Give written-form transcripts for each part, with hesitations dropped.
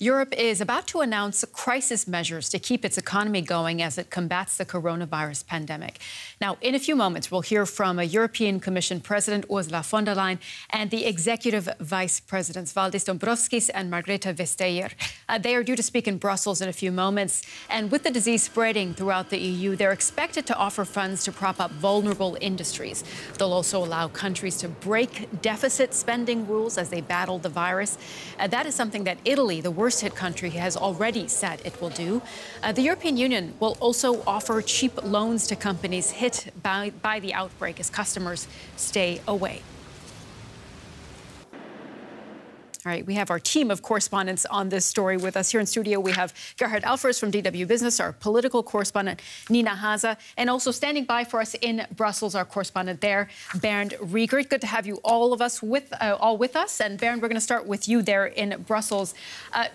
Europe is about to announce crisis measures to keep its economy going as it combats the coronavirus pandemic. Now, in a few moments, we'll hear from a European Commission President, Ursula von der Leyen, and the Executive Vice Presidents, Valdis Dombrovskis and Margrethe Vestager. They are due to speak in Brussels in a few moments. And with the disease spreading throughout the EU, they're expected to offer funds to prop up vulnerable industries. They'll also allow countries to break deficit spending rules as they battle the virus. That is something that Italy, the worst-hit country, has already said it will do. The European Union will also offer cheap loans to companies hit by the outbreak as customers stay away. All right, we have our team of correspondents on this story with us. Here in studio, we have Gerhard Alfers from DW Business, our political correspondent, Nina Haase, and also standing by for us in Brussels, our correspondent there, Bernd Riegert. Good to have you all with us. And Bernd, we're going to start with you there in Brussels.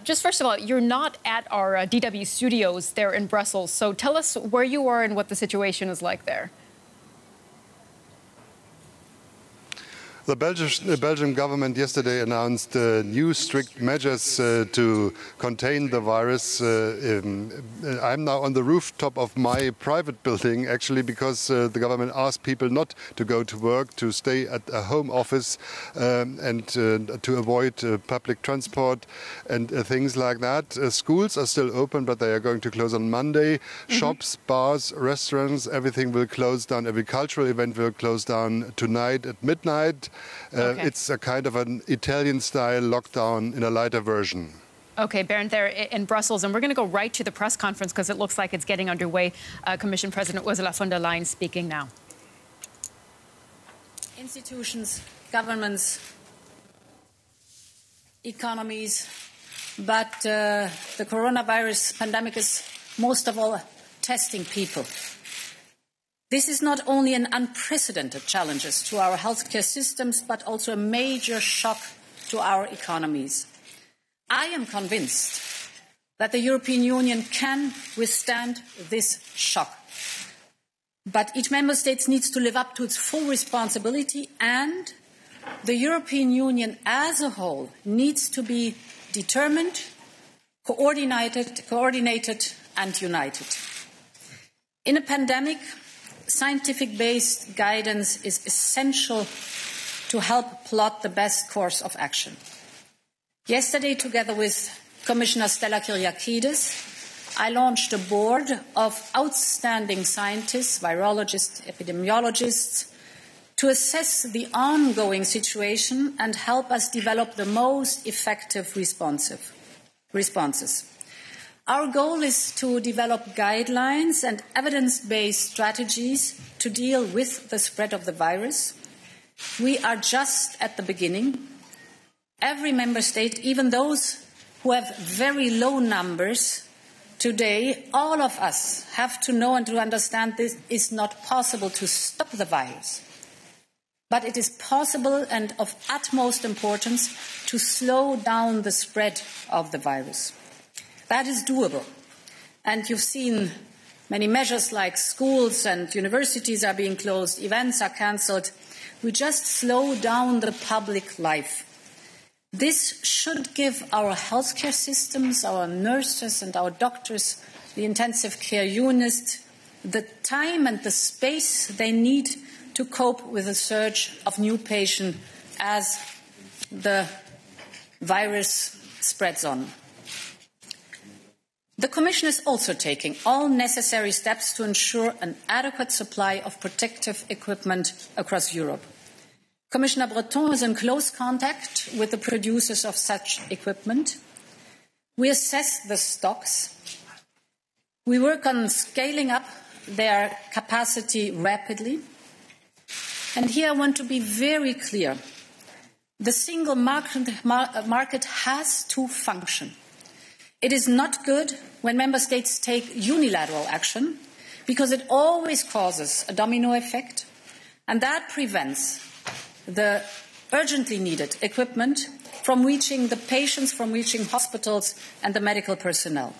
Just first of all, you're not at our DW studios there in Brussels, so tell us where you are and what the situation is like there. The Belgian government yesterday announced new strict measures to contain the virus. I'm now on the rooftop of my private building, actually, because the government asked people not to go to work, to stay at a home office and to avoid public transport and things like that. Schools are still open, but they are going to close on Monday. Shops, bars, restaurants, everything will close down. Every cultural event will close down tonight at midnight. Okay. It's a kind of an Italian-style lockdown in a lighter version. Okay, Bernd, there in Brussels, and we're going to go right to the press conference because it looks like it's getting underway. Commission President Ursula von der Leyen speaking now. Institutions, governments, economies, but the coronavirus pandemic is most of all testing people. This is not only an unprecedented challenge to our healthcare systems, but also a major shock to our economies. I am convinced that the European Union can withstand this shock. But each member state needs to live up to its full responsibility, and the European Union as a whole needs to be determined, coordinated and united. In a pandemic, scientific-based guidance is essential to help plot the best course of action. Yesterday, together with Commissioner Stella Kyriakides, I launched a board of outstanding scientists, virologists, epidemiologists, to assess the ongoing situation and help us develop the most effective responses. Our goal is to develop guidelines and evidence-based strategies to deal with the spread of the virus. We are just at the beginning. Every member state, even those who have very low numbers today, all of us have to know and to understand this is not possible to stop the virus. But it is possible and of utmost importance to slow down the spread of the virus. That is doable. And you've seen many measures like schools and universities are being closed, events are cancelled. We just slow down the public life. This should give our healthcare systems, our nurses and our doctors, the intensive care units, the time and the space they need to cope with the surge of new patients as the virus spreads on. The Commission is also taking all necessary steps to ensure an adequate supply of protective equipment across Europe. Commissioner Breton is in close contact with the producers of such equipment. We assess the stocks. We work on scaling up their capacity rapidly. And here I want to be very clear. The single market has to function. It is not good when member states take unilateral action because it always causes a domino effect, and that prevents the urgently needed equipment from reaching the patients, from reaching hospitals and the medical personnel.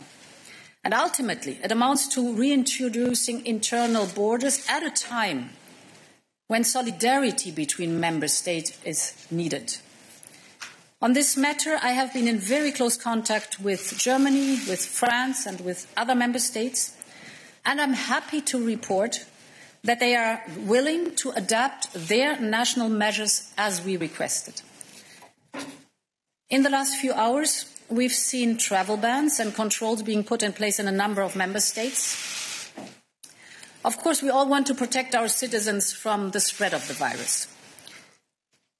And ultimately, it amounts to reintroducing internal borders at a time when solidarity between member states is needed. On this matter, I have been in very close contact with Germany, with France, and with other member states, and I'm happy to report that they are willing to adapt their national measures as we requested. In the last few hours, we've seen travel bans and controls being put in place in a number of member states. Of course, we all want to protect our citizens from the spread of the virus.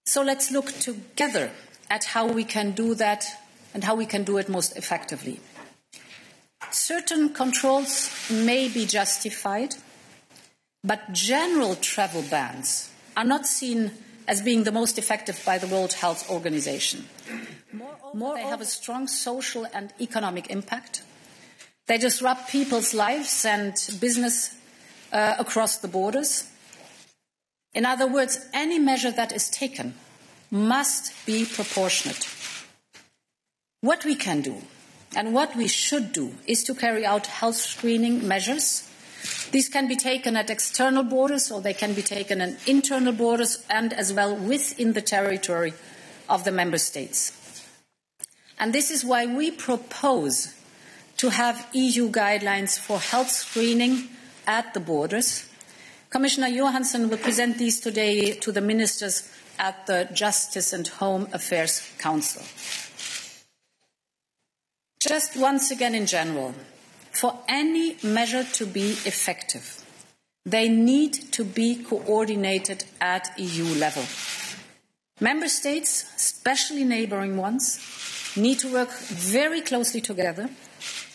So let's look together at how we can do that and how we can do it most effectively. Certain controls may be justified, but general travel bans are not seen as being the most effective by the World Health Organization. Moreover, they have a strong social and economic impact. They disrupt people's lives and business across the borders. In other words, any measure that is taken must be proportionate. What we can do and what we should do is to carry out health screening measures. These can be taken at external borders, or they can be taken at internal borders, and as well within the territory of the member states. And this is why we propose to have EU guidelines for health screening at the borders. Commissioner Johansson will present these today to the ministers at the Justice and Home Affairs Council. Just once again in general, for any measure to be effective, they need to be coordinated at EU level. Member states, especially neighbouring ones, need to work very closely together.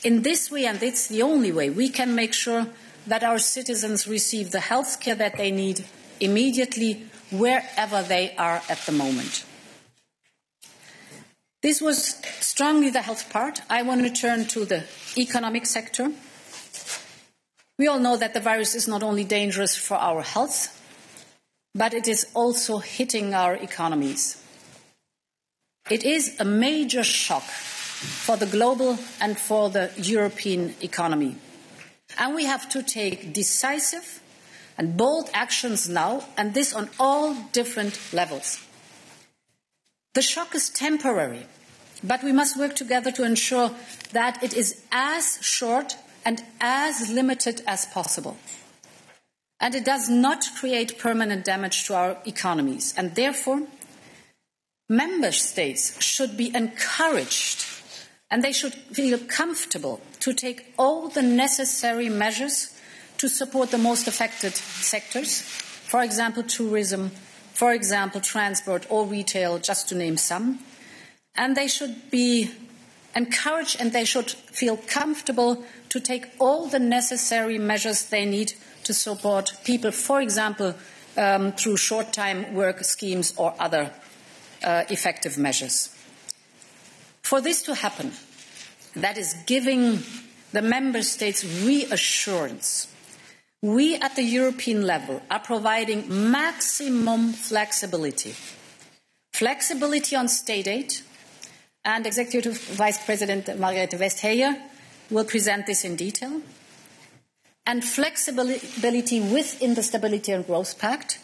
In this way, and it's the only way, we can make sure that our citizens receive the health care that they need immediately, wherever they are at the moment. This was strongly the health part. I want to turn to the economic sector. We all know that the virus is not only dangerous for our health, but it is also hitting our economies. It is a major shock for the global and for the European economy. And we have to take decisive and bold actions now, and this on all different levels. The shock is temporary, but we must work together to ensure that it is as short and as limited as possible. And it does not create permanent damage to our economies. And therefore, member states should be encouraged, and they should feel comfortable to take all the necessary measures to support the most affected sectors, for example, tourism, for example, transport or retail, just to name some. And they should be encouraged and they should feel comfortable to take all the necessary measures they need to support people, for example, through short-time work schemes or other effective measures. For this to happen, that is giving the member states reassurance, we at the European level are providing maximum flexibility. Flexibility on state aid, and Executive Vice President Margrethe Vestager will present this in detail, and flexibility within the Stability and Growth Pact.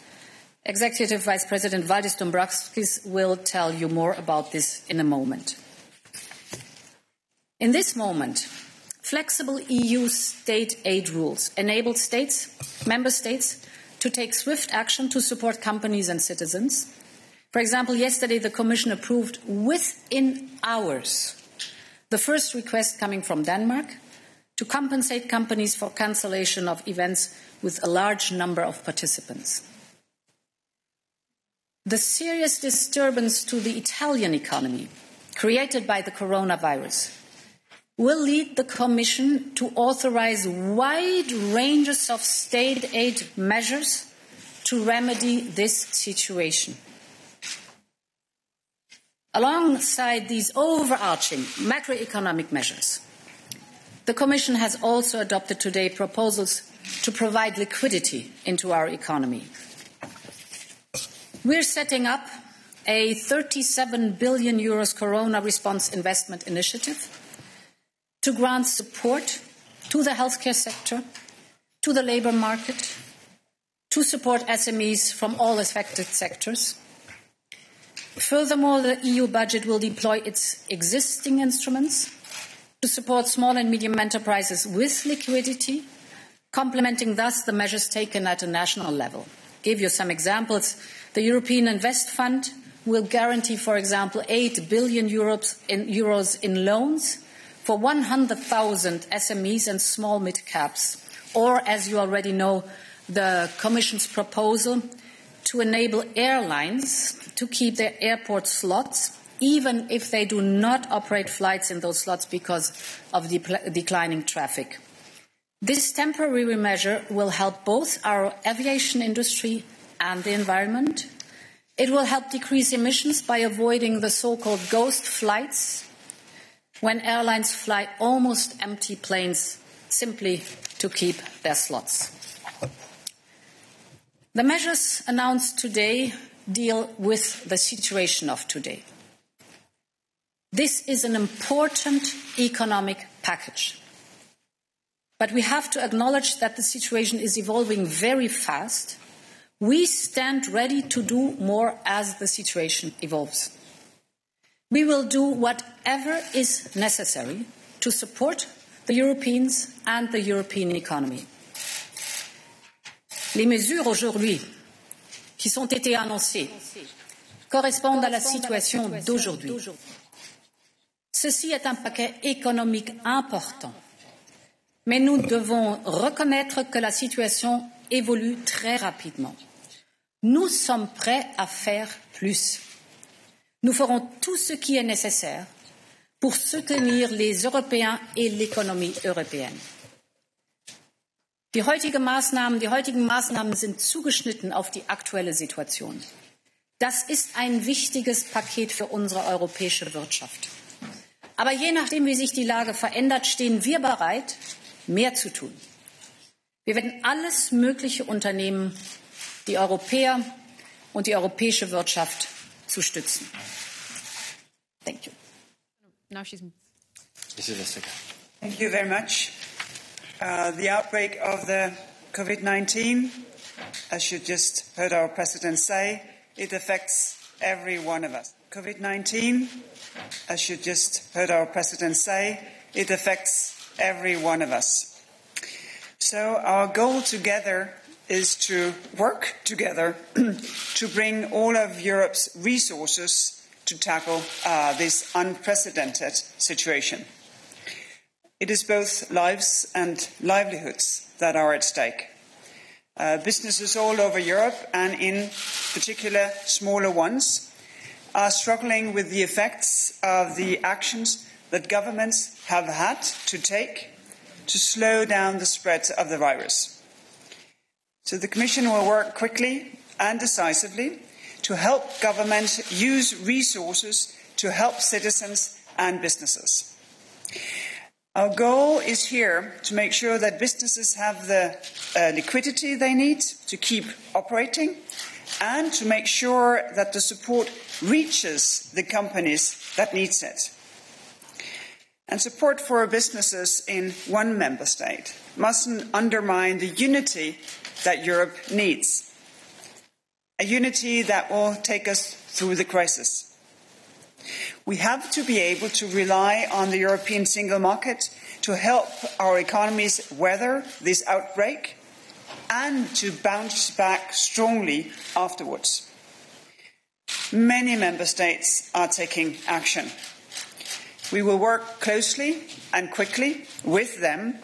Executive Vice President Valdis Dombrovskis will tell you more about this in a moment. In this moment, flexible EU state aid rules enable member states, to take swift action to support companies and citizens. For example, yesterday the Commission approved within hours the first request coming from Denmark to compensate companies for cancellation of events with a large number of participants. The serious disturbance to the Italian economy created by the coronavirus will lead the Commission to authorize wide ranges of state aid measures to remedy this situation. Alongside these overarching macroeconomic measures, the Commission has also adopted today proposals to provide liquidity into our economy. We're setting up a €37 billion Corona Response Investment Initiative to grant support to the healthcare sector, to the labour market, to support SMEs from all affected sectors. Furthermore, the EU budget will deploy its existing instruments to support small and medium enterprises with liquidity, complementing thus the measures taken at a national level. I'll give you some examples. The European Invest Fund will guarantee, for example, 8 billion euros in loans for 100,000 SMEs and small mid-caps. Or, as you already know, the Commission's proposal to enable airlines to keep their airport slots, even if they do not operate flights in those slots because of declining traffic. This temporary measure will help both our aviation industry and the environment. It will help decrease emissions by avoiding the so-called ghost flights, when airlines fly almost empty planes simply to keep their slots. The measures announced today deal with the situation of today. This is an important economic package. But we have to acknowledge that the situation is evolving very fast. We stand ready to do more as the situation evolves. We will do whatever is necessary to support the Europeans and the European economy. Les mesures aujourd'hui qui ont été annoncées correspondent à la situation d'aujourd'hui. Ceci est un paquet économique important, mais nous devons reconnaître que la situation évolue très rapidement. Nous sommes prêts à faire plus. Nous ferons tout ce qui est nécessaire pour soutenir les Européens et l'économie européenne. Die heutigen Maßnahmen sind zugeschnitten auf die aktuelle Situation. Das ist ein wichtiges Paket für unsere europäische Wirtschaft. Aber je nachdem, wie sich die Lage verändert, stehen wir bereit, mehr zu tun. Wir werden alles Mögliche unternehmen, die Europäer und die europäische Wirtschaft zu stützen. Thank you. Now she's... Thank you very much. The outbreak of the COVID-19, as you just heard our President say, it affects every one of us. COVID-19, as you just heard our President say, it affects every one of us. So our goal together is to work together to bring all of Europe's resources to tackle this unprecedented situation. It is both lives and livelihoods that are at stake. Businesses all over Europe, and in particular smaller ones, are struggling with the effects of the actions that governments have had to take to slow down the spread of the virus. So the Commission will work quickly and decisively to help governments use resources to help citizens and businesses. Our goal is here to make sure that businesses have the liquidity they need to keep operating, and to make sure that the support reaches the companies that need it. And support for businesses in one member state mustn't undermine the unity that Europe needs, a unity that will take us through the crisis. We have to be able to rely on the European single market to help our economies weather this outbreak and to bounce back strongly afterwards. Many member states are taking action. We will work closely and quickly with them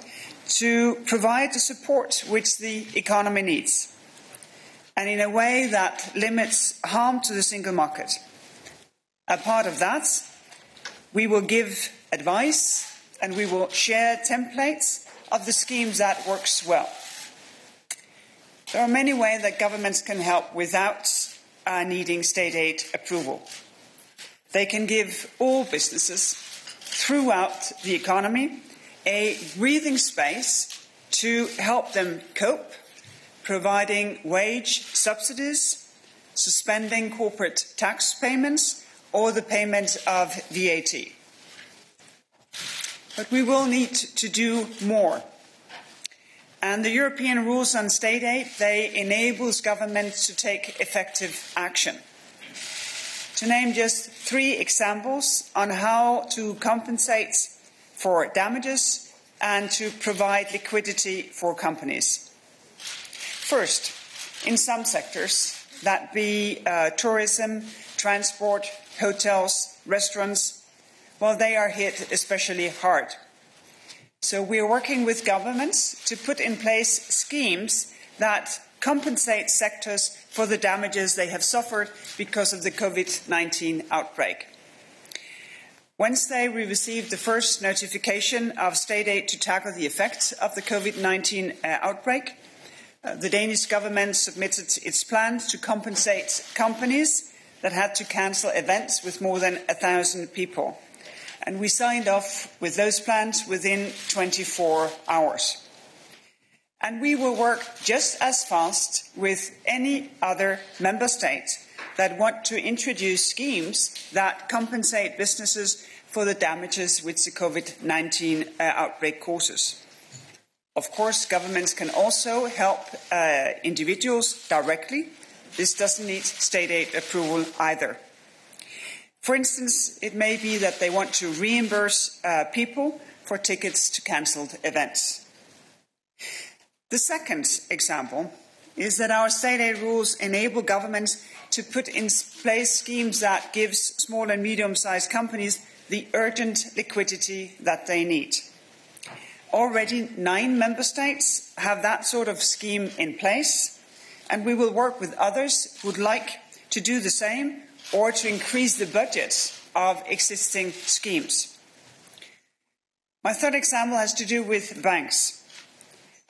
to provide the support which the economy needs, and in a way that limits harm to the single market. A part of that, we will give advice and we will share templates of the schemes that works well. There are many ways that governments can help without needing state aid approval. They can give all businesses throughout the economy a breathing space to help them cope, providing wage subsidies, suspending corporate tax payments, or the payment of VAT. But we will need to do more. And the European rules on state aid, they enable governments to take effective action. to name just 3 examples on how to compensate for damages and to provide liquidity for companies. First, in some sectors, that be tourism, transport, hotels, restaurants, well, they are hit especially hard. So we are working with governments to put in place schemes that compensate sectors for the damages they have suffered because of the COVID-19 outbreak. Wednesday, we received the first notification of state aid to tackle the effects of the COVID-19 outbreak. The Danish government submitted its plans to compensate companies that had to cancel events with more than 1,000 people. And we signed off with those plans within 24 hours. And we will work just as fast with any other member state that want to introduce schemes that compensate businesses for the damages which the COVID-19 outbreak causes. Of course, governments can also help individuals directly. This doesn't need state aid approval either. For instance, it may be that they want to reimburse people for tickets to cancelled events. The second example is that our state aid rules enable governments to put in place schemes that give small and medium-sized companies the urgent liquidity that they need. Already 9 member states have that sort of scheme in place, and we will work with others who would like to do the same or to increase the budgets of existing schemes. My third example has to do with banks,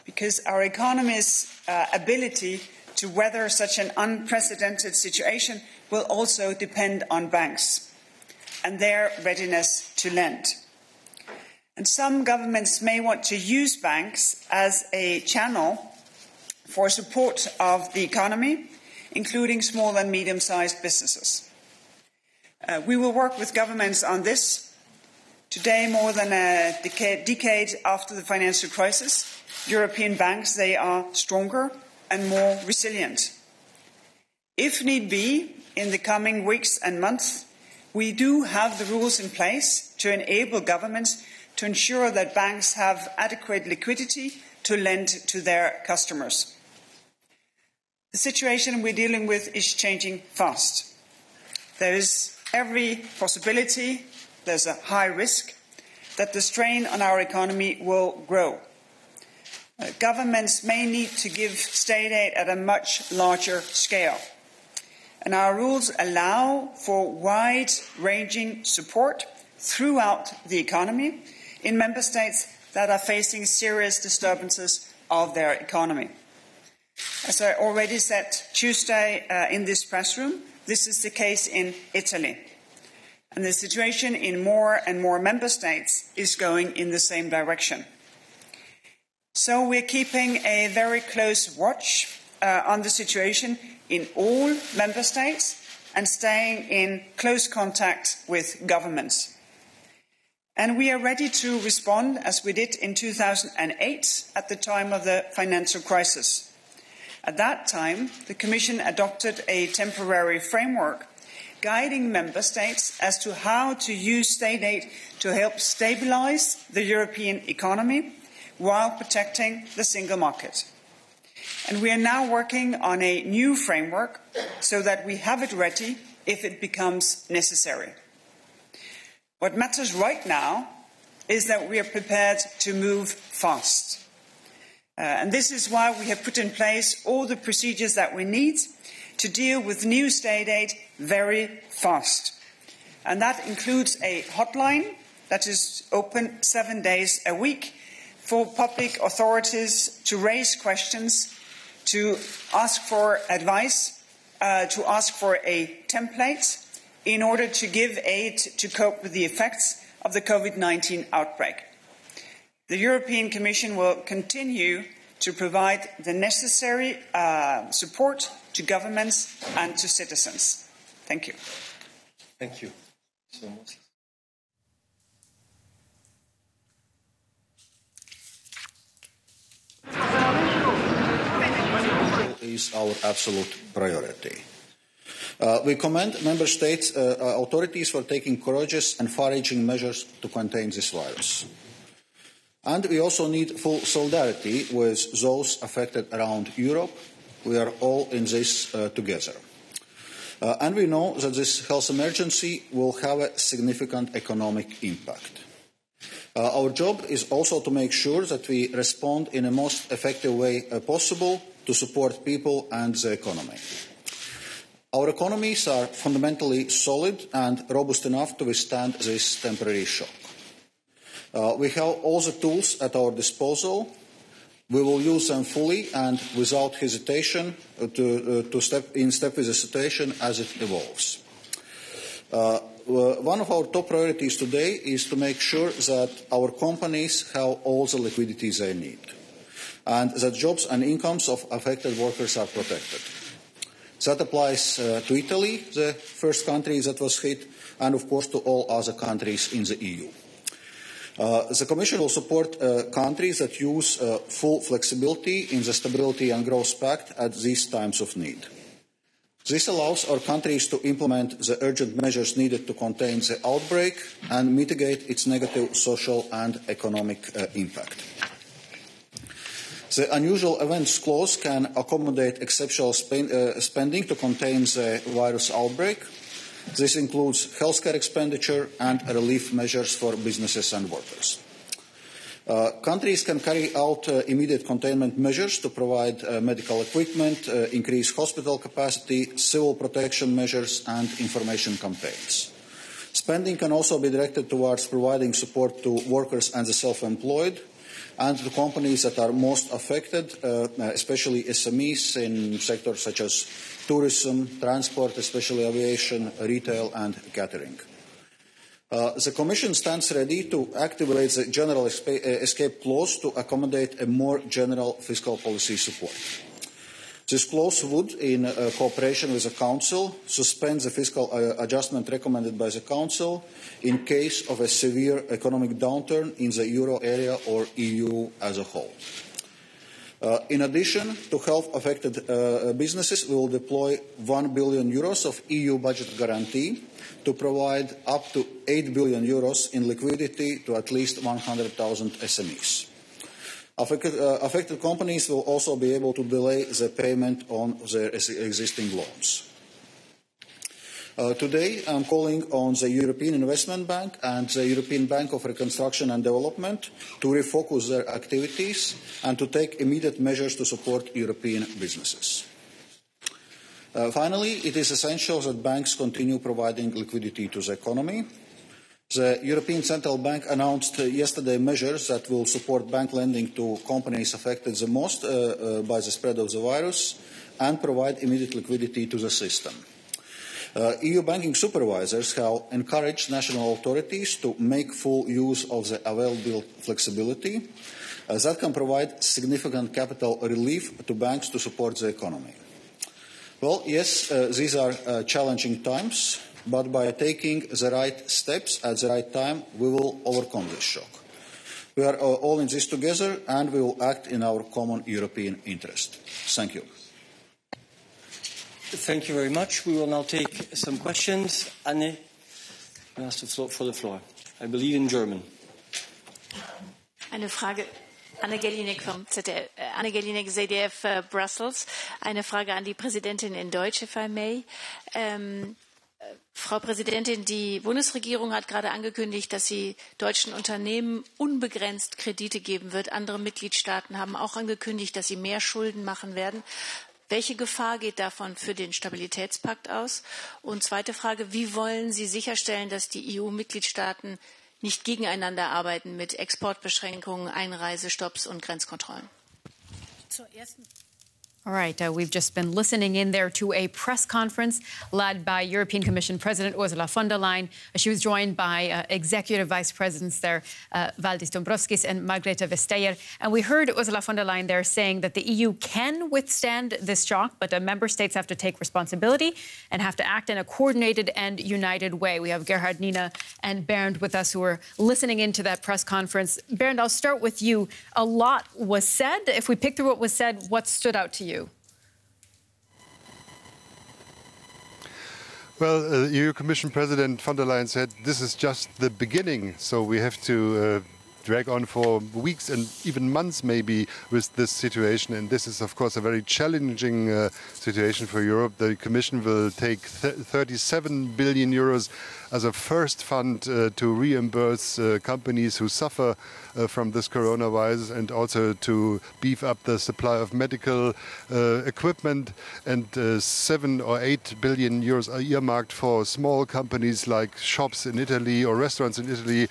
because our economy's ability to weather such an unprecedented situation will also depend on banks and their readiness to lend. And some governments may want to use banks as a channel for support of the economy, including small and medium-sized businesses. We will work with governments on this. Today, more than a decade after the financial crisis, European banks, they are stronger and more resilient. If need be, in the coming weeks and months, we do have the rules in place to enable governments to ensure that banks have adequate liquidity to lend to their customers. The situation we're dealing with is changing fast. There is every possibility, there's a high risk, that the strain on our economy will grow. Governments may need to give state aid at a much larger scale. And our rules allow for wide-ranging support throughout the economy in member states that are facing serious disturbances of their economy. As I already said Tuesday in this press room, this is the case in Italy. And the situation in more and more member states is going in the same direction. So we're keeping a very close watch on the situation in all member states and staying in close contact with governments. And we are ready to respond as we did in 2008 at the time of the financial crisis. At that time, the Commission adopted a temporary framework guiding member states as to how to use state aid to help stabilise the European economy while protecting the single market. And we are now working on a new framework so that we have it ready if it becomes necessary. What matters right now is that we are prepared to move fast. And this is why we have put in place all the procedures that we need to deal with new state aid very fast. And that includes a hotline that is open 7 days a week for public authorities to raise questions, to ask for advice, to ask for a template in order to give aid to cope with the effects of the COVID-19 outbreak. The European Commission will continue to provide the necessary support to governments and to citizens. Thank you. Thank you so much. Is our absolute priority. We commend Member States' authorities for taking courageous and far-reaching measures to contain this virus. And we also need full solidarity with those affected around Europe. We are all in this together. And we know that this health emergency will have a significant economic impact. Our job is also to make sure that we respond in the most effective way possible to support people and the economy. Our economies are fundamentally solid and robust enough to withstand this temporary shock. We have all the tools at our disposal. We will use them fully and without hesitation to step with the situation as it evolves. One of our top priorities today is to make sure that our companies have all the liquidity they need and that jobs and incomes of affected workers are protected. That applies to Italy, the first country that was hit, and of course to all other countries in the EU. The Commission will support countries that use full flexibility in the Stability and Growth Pact at these times of need. This allows our countries to implement the urgent measures needed to contain the outbreak and mitigate its negative social and economic impact. The unusual events clause can accommodate exceptional spending to contain the virus outbreak. This includes healthcare expenditure and relief measures for businesses and workers. Countries can carry out immediate containment measures to provide medical equipment, increase hospital capacity, civil protection measures and information campaigns. Spending can also be directed towards providing support to workers and the self-employed and to companies that are most affected, especially SMEs in sectors such as tourism, transport, especially aviation, retail and catering. The Commission stands ready to activate the General Escape Clause to accommodate a more general fiscal policy support. This clause would, in cooperation with the Council, suspend the fiscal adjustment recommended by the Council in case of a severe economic downturn in the euro area or EU as a whole. In addition to health-affected businesses, we will deploy €1 billion of EU budget guarantee to provide up to €8 billion in liquidity to at least 100,000 SMEs. Affected companies will also be able to delay the payment on their existing loans. Today, I am calling on the European Investment Bank and the European Bank of Reconstruction and Development to refocus their activities and to take immediate measures to support European businesses. Finally, it is essential that banks continue providing liquidity to the economy. The European Central Bank announced yesterday measures that will support bank lending to companies affected the most by the spread of the virus and provide immediate liquidity to the system. EU banking supervisors have encouraged national authorities to make full use of the available flexibility that can provide significant capital relief to banks to support the economy. Well, yes, these are challenging times, but by taking the right steps at the right time, we will overcome this shock. We are all in this together, and we will act in our common European interest. Thank you. Thank you very much. We will now take some questions. Anne, you asked for the floor. I believe in German. Eine Frage. Anne Gelinek vom ZDF, Anne Gelinek, ZDF Brussels. Eine Frage an die Präsidentin in Deutsch, if I may. Frau Präsidentin, die Bundesregierung hat gerade angekündigt, dass sie deutschen Unternehmen unbegrenzt Kredite geben wird. Andere Mitgliedstaaten haben auch angekündigt, dass sie mehr Schulden machen werden. Welche Gefahr geht davon für den Stabilitätspakt aus? Und zweite Frage, wie wollen Sie sicherstellen, dass die EU-Mitgliedstaaten nicht gegeneinander arbeiten mit Exportbeschränkungen, Einreisestopps und Grenzkontrollen? All right, we've just been listening in there to a press conference led by European Commission President Ursula von der Leyen. She was joined by Executive Vice Presidents there, Valdis Dombrovskis and Margrethe Vestager. And we heard Ursula von der Leyen there saying that the EU can withstand this shock, but the member states have to take responsibility and have to act in a coordinated and united way. We have Gerhard, Nina and Bernd with us who are listening into that press conference. Bernd, I'll start with you. A lot was said. If we pick through what was said, what stood out to you? Well, EU Commission President von der Leyen said this is just the beginning, so we have to drag on for weeks and even months maybe with this situation, and this is of course a very challenging situation for Europe. The Commission will take 37 billion euros as a first fund to reimburse companies who suffer from this coronavirus, and also to beef up the supply of medical equipment, and 7 or 8 billion euros are earmarked for small companies like shops in Italy or restaurants in Italy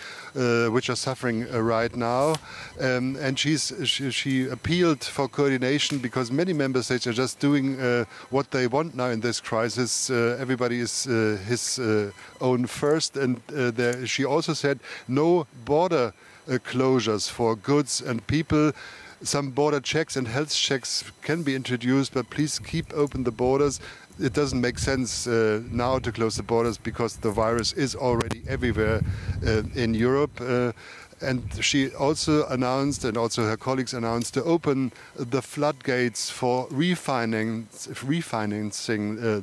which are suffering right now. And she appealed for coordination because many member states are just doing what they want now in this crisis. Everybody is his own first, and she also said no border closures for goods and people. Some border checks and health checks can be introduced, but please keep open the borders. It doesn't make sense now to close the borders because the virus is already everywhere in Europe. And she also announced, and also her colleagues announced, to open the floodgates for refinancing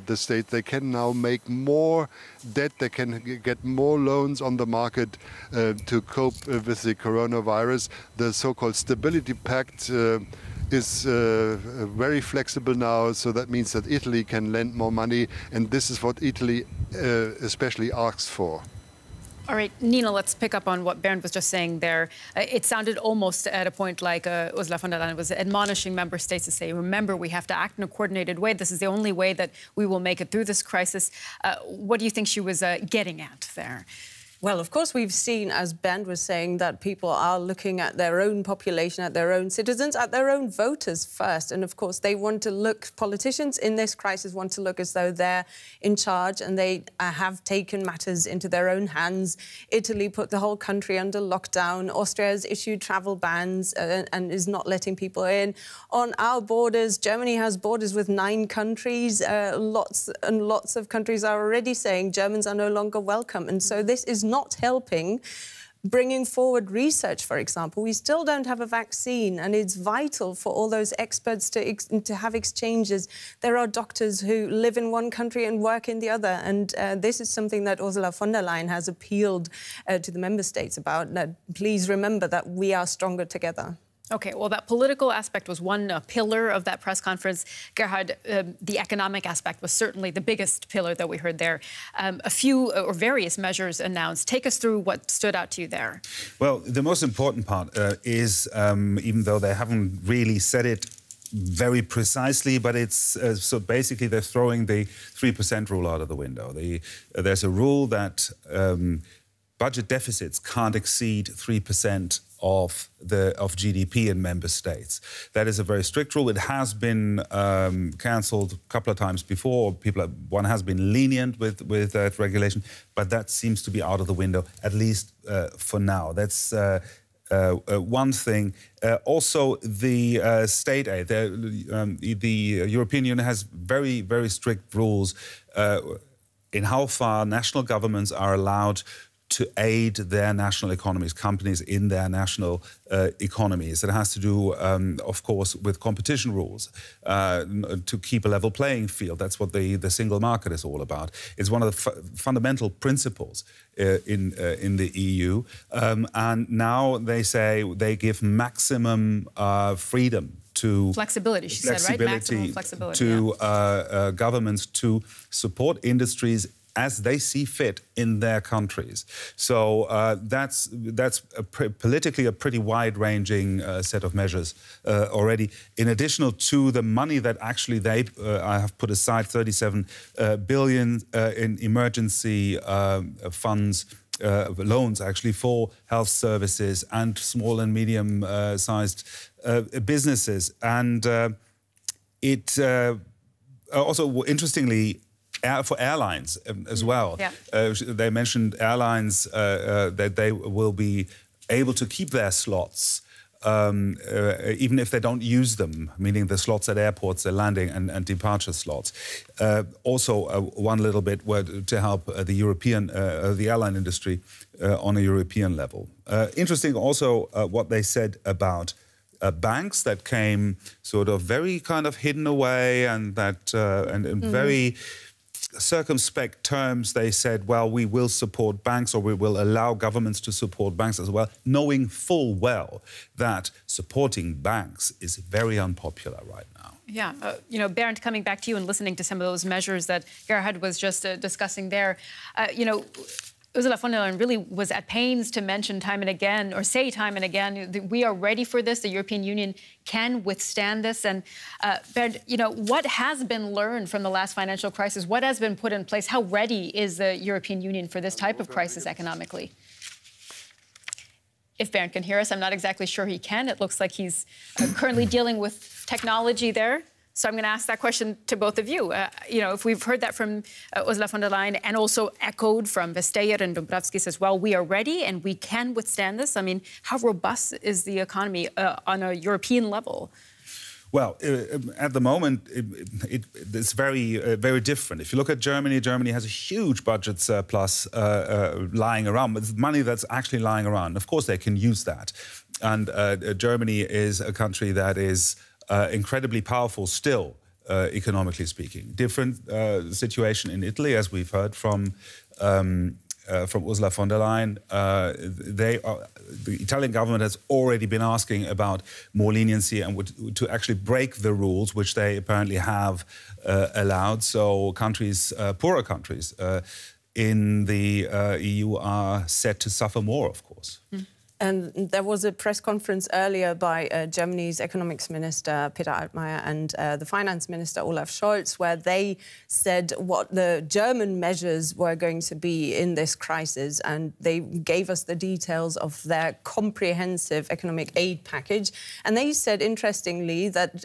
the state. They can now make more debt, they can get more loans on the market to cope with the coronavirus. The so-called Stability Pact is very flexible now, so that means that Italy can lend more money, and this is what Italy especially asks for. All right, Nina, let's pick up on what Bernd was just saying there. It sounded almost at a point like Ursula von der Leyen was admonishing member states to say, remember, we have to act in a coordinated way. This is the only way that we will make it through this crisis. What do you think she was getting at there? Well, of course, we've seen, as Bernd was saying, that people are looking at their own population, at their own citizens, at their own voters first. And, of course, they want to look, politicians in this crisis want to look as though they're in charge, and they have taken matters into their own hands. Italy put the whole country under lockdown. Austria has issued travel bans and is not letting people in. On our borders, Germany has borders with 9 countries. Lots and lots of countries are already saying Germans are no longer welcome. And so this is not helping bringing forward research, for example. We still don't have a vaccine, and it's vital for all those experts to have exchanges. There are doctors who live in one country and work in the other, and this is something that Ursula von der Leyen has appealed to the member states about. Please remember that we are stronger together. OK, well, that political aspect was one pillar of that press conference. Gerhard, the economic aspect was certainly the biggest pillar that we heard there. A few or various measures announced. Take us through what stood out to you there. Well, the most important part is, even though they haven't really said it very precisely, but it's so basically they're throwing the 3% rule out of the window. There's a rule that budget deficits can't exceed 3% of GDP in member states. That is a very strict rule. It has been cancelled a couple of times before. One has been lenient with that regulation, but that seems to be out of the window, at least for now. That's one thing. Also, the state aid. The European Union has very, very strict rules in how far national governments are allowed to aid their national economies, companies in their national economies. It has to do, of course, with competition rules, to keep a level playing field. That's what the single market is all about. It's one of the fundamental principles in the EU. And now they say they give maximum freedom to flexibility, she said, right? Maximum flexibility to governments to support industries as they see fit in their countries. So that's politically a pretty wide-ranging set of measures already. In addition to the money that actually they have put aside, 37 billion in emergency funds, loans actually for health services and small and medium-sized businesses. And it also, interestingly, for airlines as well. Yeah. They mentioned airlines that they will be able to keep their slots even if they don't use them, meaning the slots at airports, the landing and departure slots. Also, one little bit to help the airline industry on a European level. Interesting also what they said about banks that came sort of very kind of hidden away and that very circumspect terms, they said, well, we will support banks, or we will allow governments to support banks as well, knowing full well that supporting banks is very unpopular right now. Yeah, you know, Bernd, coming back to you and listening to some of those measures that Gerhard was just discussing there, you know, Ursula von der Leyen really was at pains to mention time and again, or say time and again, that we are ready for this. The European Union can withstand this. And Bernd, you know, what has been learned from the last financial crisis? What has been put in place? How ready is the European Union for this type of crisis economically? If Bernd can hear us, I'm not exactly sure he can. It looks like he's currently dealing with technology there. So I'm going to ask that question to both of you. You know, if we've heard that from Ursula von der Leyen and also echoed from Vestager and Dombrovskis as well, we are ready and we can withstand this. I mean, how robust is the economy on a European level? Well, at the moment, it's very different. If you look at Germany, Germany has a huge budget surplus lying around, but it's money that's actually lying around. Of course, they can use that. And Germany is a country that is incredibly powerful still, economically speaking. Different situation in Italy, as we've heard from Ursula von der Leyen. The Italian government has already been asking about more leniency and to actually break the rules, which they apparently have allowed. So countries, poorer countries in the EU are set to suffer more, of course. Mm. And there was a press conference earlier by Germany's economics minister, Peter Altmaier, and the finance minister, Olaf Scholz, where they said what the German measures were going to be in this crisis. And they gave us the details of their comprehensive economic aid package. And they said, interestingly, that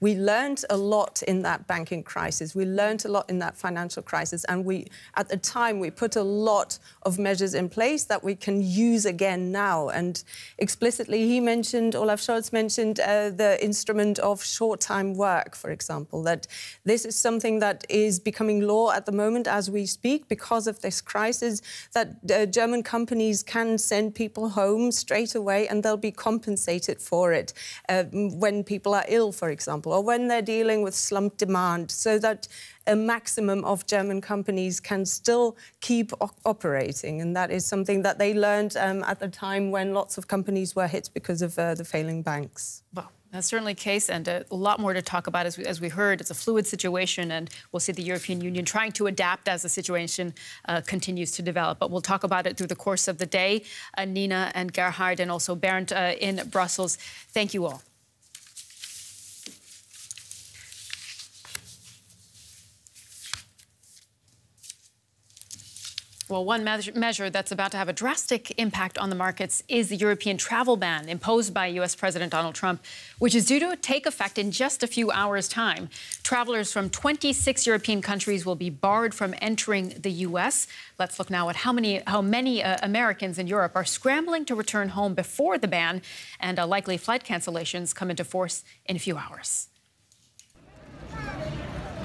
we learned a lot in that banking crisis. We learned a lot in that financial crisis. And at the time, we put a lot of measures in place that we can use again now. And explicitly, Olaf Scholz mentioned the instrument of short-time work, for example, that this is something that is becoming law at the moment as we speak because of this crisis, that German companies can send people home straight away and they'll be compensated for it when people are ill, for example, or when they're dealing with slumped demand, so that a maximum of German companies can still keep operating. And that is something that they learned at the time when lots of companies were hit because of the failing banks. Well, that's certainly the case, and a lot more to talk about. As we heard, it's a fluid situation, and we'll see the European Union trying to adapt as the situation continues to develop. But we'll talk about it through the course of the day. Nina and Gerhard and also Bernd in Brussels, thank you all. Well, one measure that's about to have a drastic impact on the markets is the European travel ban imposed by U.S. President Donald Trump, which is due to take effect in just a few hours' time. Travelers from 26 European countries will be barred from entering the U.S. Let's look now at how many Americans in Europe are scrambling to return home before the ban, and likely flight cancellations come into force in a few hours.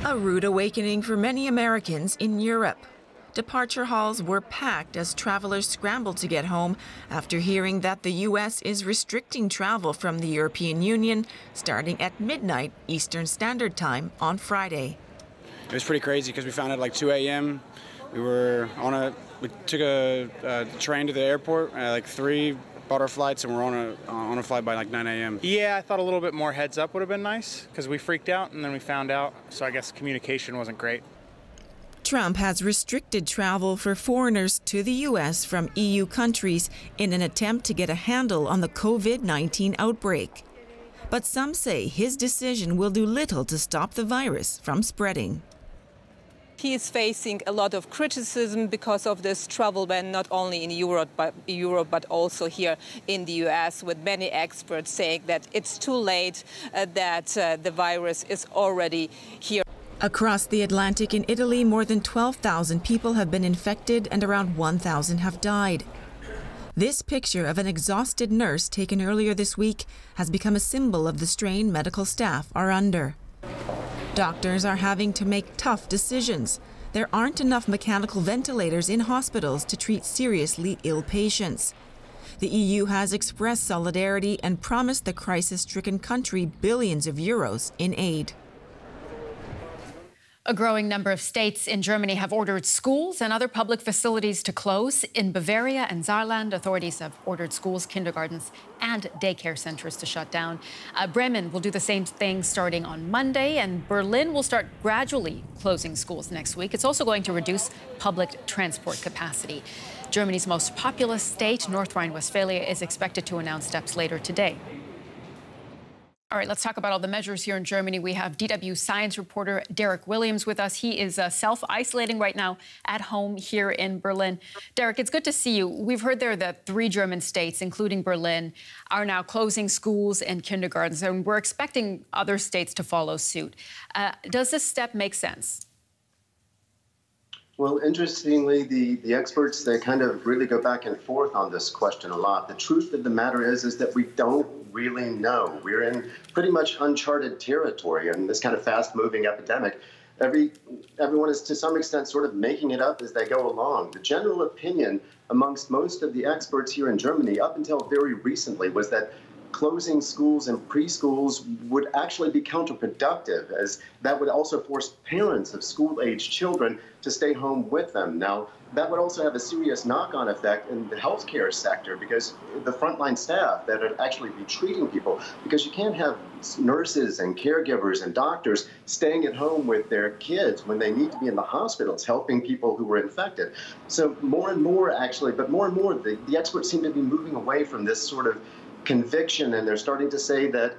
A rude awakening for many Americans in Europe. Departure halls were packed as travelers scrambled to get home after hearing that the U.S. is restricting travel from the European Union starting at midnight Eastern Standard Time on Friday. It was pretty crazy because we found out at like 2 a.m. We took a train to the airport at like 3, bought our flights, and we're on a flight by like 9 a.m. Yeah, I thought a little bit more heads up would have been nice because we freaked out and then we found out. So I guess communication wasn't great. Trump has restricted travel for foreigners to the U.S. from EU countries in an attempt to get a handle on the COVID-19 outbreak. But some say his decision will do little to stop the virus from spreading. He is facing a lot of criticism because of this travel ban, not only in Europe but also here in the U.S., with many experts saying that it's too late, that the virus is already here. Across the Atlantic in Italy, more than 12,000 people have been infected and around 1,000 have died. This picture of an exhausted nurse taken earlier this week has become a symbol of the strain medical staff are under. Doctors are having to make tough decisions. There aren't enough mechanical ventilators in hospitals to treat seriously ill patients. The EU has expressed solidarity and promised the crisis-stricken country billions of euros in aid. A growing number of states in Germany have ordered schools and other public facilities to close. In Bavaria and Saarland, authorities have ordered schools, kindergartens, and daycare centers to shut down. Bremen will do the same thing starting on Monday, and Berlin will start gradually closing schools next week. It's also going to reduce public transport capacity. Germany's most populous state, North Rhine-Westphalia, is expected to announce steps later today. All right, let's talk about all the measures here in Germany. We have DW science reporter Derek Williams with us. He is self-isolating right now at home here in Berlin. Derek, it's good to see you. We've heard there that 3 German states, including Berlin, are now closing schools and kindergartens, and we're expecting other states to follow suit. Does this step make sense? Well, interestingly, the experts, they kind of really go back and forth on this question a lot. The truth of the matter is that we don't really know. We're in pretty much uncharted territory in this kind of fast-moving epidemic. Everyone is, to some extent, sort of making it up as they go along. The general opinion amongst most of the experts here in Germany, up until very recently, was that closing schools and preschools would actually be counterproductive, as that would also force parents of school-aged children to stay home with them. Now, that would also have a serious knock-on effect in the healthcare sector, because the frontline staff that would actually be treating people, because you can't have nurses and caregivers and doctors staying at home with their kids when they need to be in the hospitals helping people who were infected. So more and more, actually, but more and more, the experts seem to be moving away from this sort of conviction, and they're starting to say that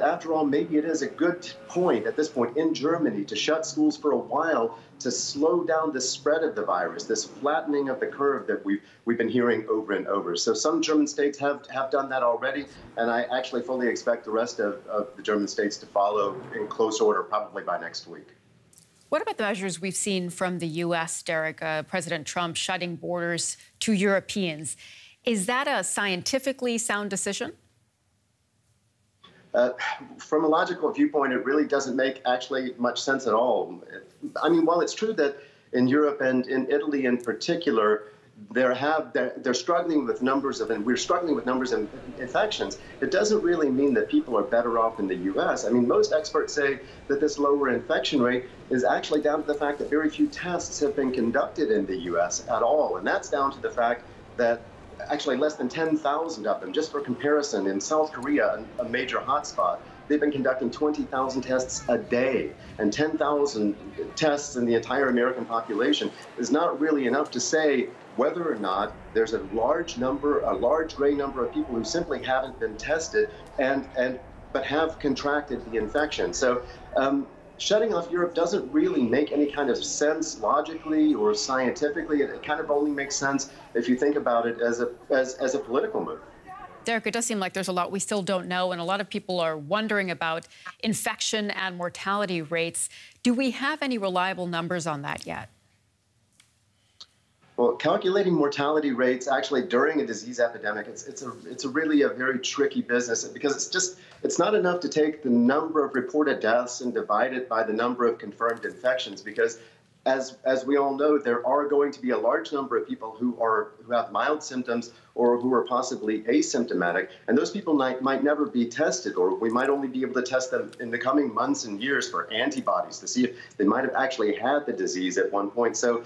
after all, maybe it is a good point at this point in Germany to shut schools for a while to slow down the spread of the virus, this flattening of the curve that we've been hearing over and over. So some German states have done that already, and I actually fully expect the rest of the German states to follow in close order, probably by next week. What about the measures we've seen from the U.S., Derek? President Trump shutting borders to Europeans. Is that a scientifically sound decision? From a logical viewpoint, it really doesn't make actually much sense at all. I mean, while it's true that in Europe and in Italy in particular, they're struggling with numbers of, and we're struggling with numbers of infections, it doesn't really mean that people are better off in the U.S. I mean, most experts say that this lower infection rate is actually down to the fact that very few tests have been conducted in the U.S. at all, and that's down to the fact that actually less than 10,000 of them. Just for comparison, in South Korea, a major hotspot, they've been conducting 20,000 tests a day, and 10,000 tests in the entire American population is not really enough to say whether or not there's a large gray number of people who simply haven't been tested but have contracted the infection. So shutting off Europe doesn't really make any kind of sense logically or scientifically. It kind of only makes sense if you think about it as a political move. Derek, it does seem like there's a lot we still don't know, and a lot of people are wondering about infection and mortality rates. Do we have any reliable numbers on that yet? Well, calculating mortality rates actually during a disease epidemic, it's really a very tricky business, because it's not enough to take the number of reported deaths and divide it by the number of confirmed infections, because as we all know, there are going to be a large number of people who have mild symptoms or who are possibly asymptomatic, and those people might never be tested, or we might only be able to test them in the coming months and years for antibodies to see if they might have actually had the disease at one point. So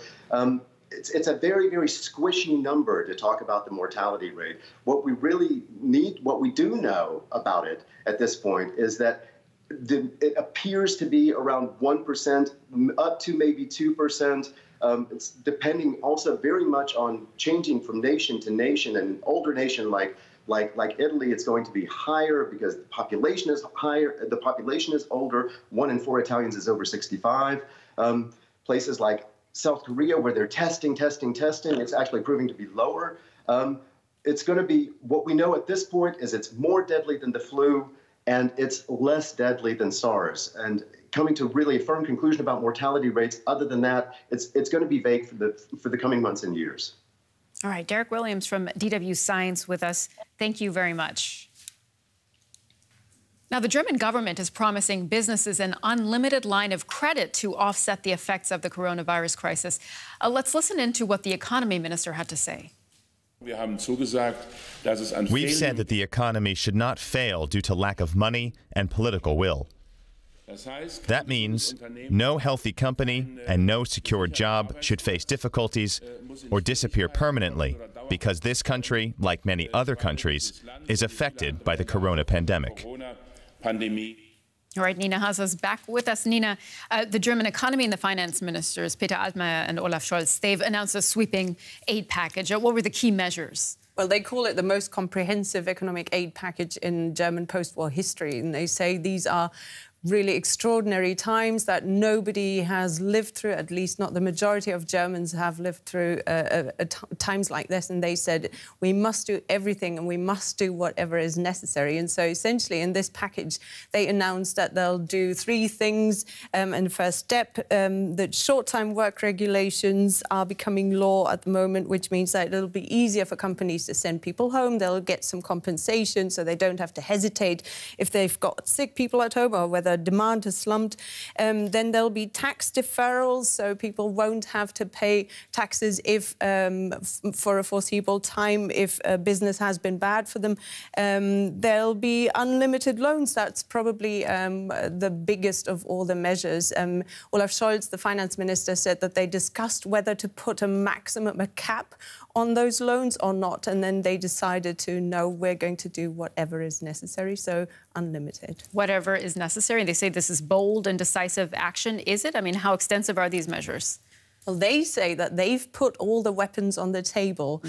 it's a very, very squishy number to talk about the mortality rate. What we really need, what we do know about it at this point, is that it appears to be around 1%, up to maybe 2%. It's depending also very much on changing from nation to nation. And an older nation like Italy, it's going to be higher because the population is higher. The population is older. 1 in 4 Italians is over 65. Places like South Korea, where they're testing, it's actually proving to be lower. It's going to be, what we know at this point is it's more deadly than the flu, and it's less deadly than SARS. And coming to really a firm conclusion about mortality rates, other than that, it's going to be vague for the coming months and years. All right, Derek Williams from DW Science with us. Thank you very much. Now, the German government is promising businesses an unlimited line of credit to offset the effects of the coronavirus crisis. Let's listen into what the economy minister had to say. We've said that the economy should not fail due to lack of money and political will. That means no healthy company and no secure job should face difficulties or disappear permanently, because this country, like many other countries, is affected by the corona pandemic. All right, Nina Haas back with us. Nina, the German economy and the finance ministers, Peter Altmaier and Olaf Scholz, they've announced a sweeping aid package. What were the key measures? Well, they call it the most comprehensive economic aid package in German post-war history. And they say these are really extraordinary times that nobody has lived through, at least not the majority of Germans have lived through times like this. And they said, we must do everything and we must do whatever is necessary. And so essentially in this package, they announced that they'll do three things. In the first step, that short-time work regulations are becoming law at the moment, which means that it'll be easier for companies to send people home. They'll get some compensation so they don't have to hesitate if they've got sick people at home or whether demand has slumped. Then there'll be tax deferrals, so people won't have to pay taxes if, for a foreseeable time, if a business has been bad for them. There'll be unlimited loans. That's probably the biggest of all the measures. Olaf Scholz, the finance minister, said that they discussed whether to put a cap on those loans or not, and then they decided to, no, we're going to do whatever is necessary, so unlimited. Whatever is necessary. They say this is bold and decisive action. Is it? I mean, how extensive are these measures? Well, they say that they've put all the weapons on the table.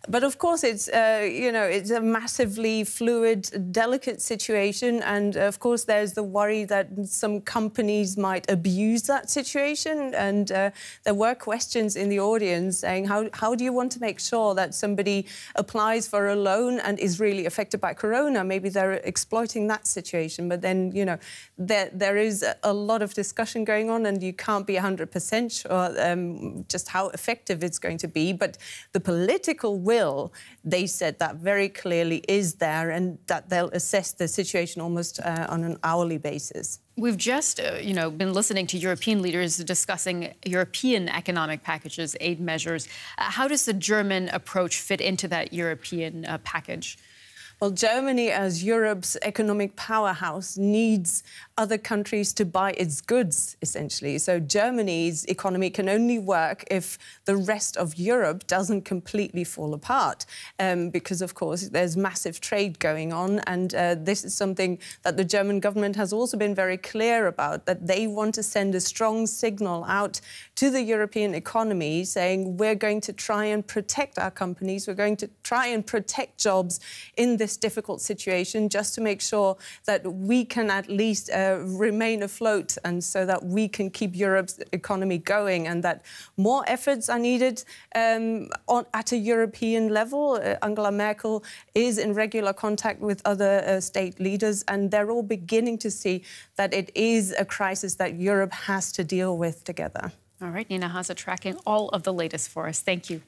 But of course, it's it's a massively fluid, delicate situation, and of course, there's the worry that some companies might abuse that situation. And there were questions in the audience saying, how do you want to make sure that somebody applies for a loan and is really affected by corona? Maybe they're exploiting that situation. But then, there is a lot of discussion going on, and you can't be 100% sure just how effective it's going to be. But the political will, they said that very clearly, is there, and that they'll assess the situation almost on an hourly basis. We've just, been listening to European leaders discussing European economic packages, aid measures. How does the German approach fit into that European package? Well, Germany, as Europe's economic powerhouse, needs other countries to buy its goods, essentially. So Germany's economy can only work if the rest of Europe doesn't completely fall apart, because, of course, there's massive trade going on. And this is something that the German government has also been very clear about, that they want to send a strong signal out to the European economy, saying we're going to try and protect our companies, we're going to try and protect jobs in this difficult situation, just to make sure that we can at least remain afloat, and so that we can keep Europe's economy going, and that more efforts are needed at a European level. Angela Merkel is in regular contact with other state leaders, and they're all beginning to see that it is a crisis that Europe has to deal with together. All right, Nina Haas tracking all of the latest for us. Thank you.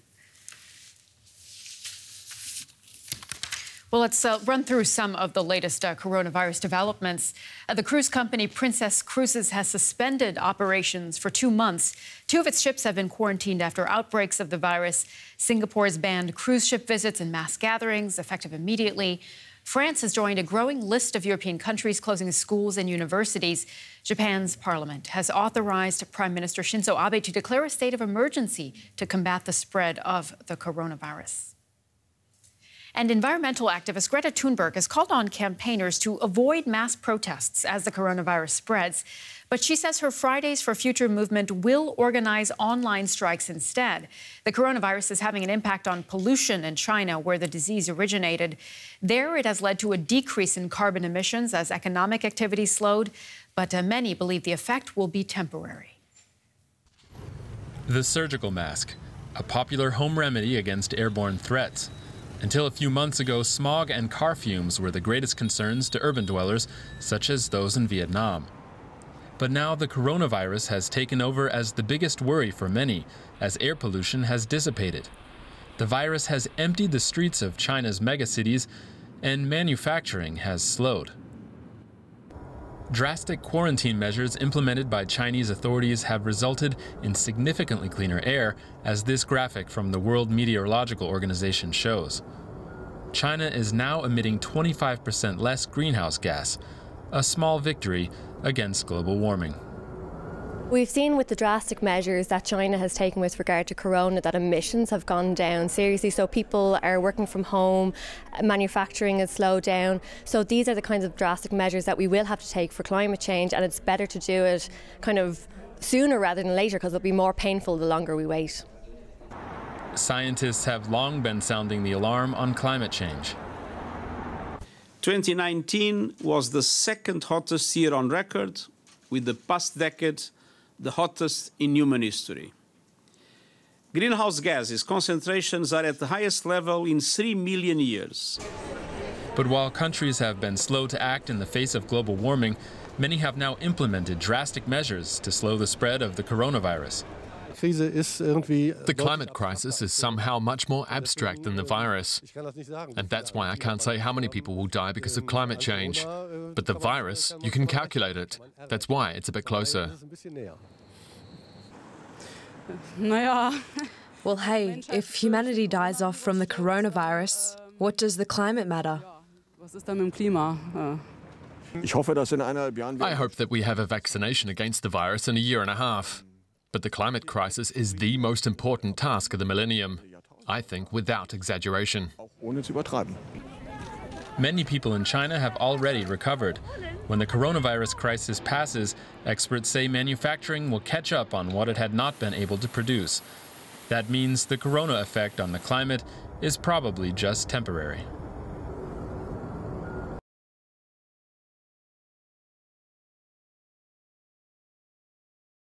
Well, let's run through some of the latest coronavirus developments. The cruise company Princess Cruises has suspended operations for 2 months. 2 of its ships have been quarantined after outbreaks of the virus. Singapore has banned cruise ship visits and mass gatherings, effective immediately. France has joined a growing list of European countries closing schools and universities. Japan's parliament has authorized Prime Minister Shinzo Abe to declare a state of emergency to combat the spread of the coronavirus. And environmental activist Greta Thunberg has called on campaigners to avoid mass protests as the coronavirus spreads. But she says her Fridays for Future movement will organize online strikes instead. The coronavirus is having an impact on pollution in China, where the disease originated. There, it has led to a decrease in carbon emissions as economic activity slowed. But many believe the effect will be temporary. The surgical mask, a popular home remedy against airborne threats. Until a few months ago, smog and car fumes were the greatest concerns to urban dwellers, such as those in Vietnam. But now the coronavirus has taken over as the biggest worry for many, as air pollution has dissipated. The virus has emptied the streets of China's megacities, and manufacturing has slowed. Drastic quarantine measures implemented by Chinese authorities have resulted in significantly cleaner air, as this graphic from the World Meteorological Organization shows. China is now emitting 25% less greenhouse gas, a small victory, against global warming. We've seen with the drastic measures that China has taken with regard to corona that emissions have gone down seriously. So people are working from home, manufacturing has slowed down. So these are the kinds of drastic measures that we will have to take for climate change, and it's better to do it kind of sooner rather than later because it'll be more painful the longer we wait. Scientists have long been sounding the alarm on climate change. 2019 was the second hottest year on record, with the past decade the hottest in human history. Greenhouse gases concentrations are at the highest level in 3 million years. But while countries have been slow to act in the face of global warming, many have now implemented drastic measures to slow the spread of the coronavirus. The climate crisis is somehow much more abstract than the virus. And that's why I can't say how many people will die because of climate change. But the virus, you can calculate it. That's why it's a bit closer. Well, hey, if humanity dies off from the coronavirus, what does the climate matter? I hope that we have a vaccination against the virus in a year and a half. But the climate crisis is the most important task of the millennium, I think, without exaggeration. Many people in China have already recovered. When the coronavirus crisis passes, experts say manufacturing will catch up on what it had not been able to produce. That means the corona effect on the climate is probably just temporary.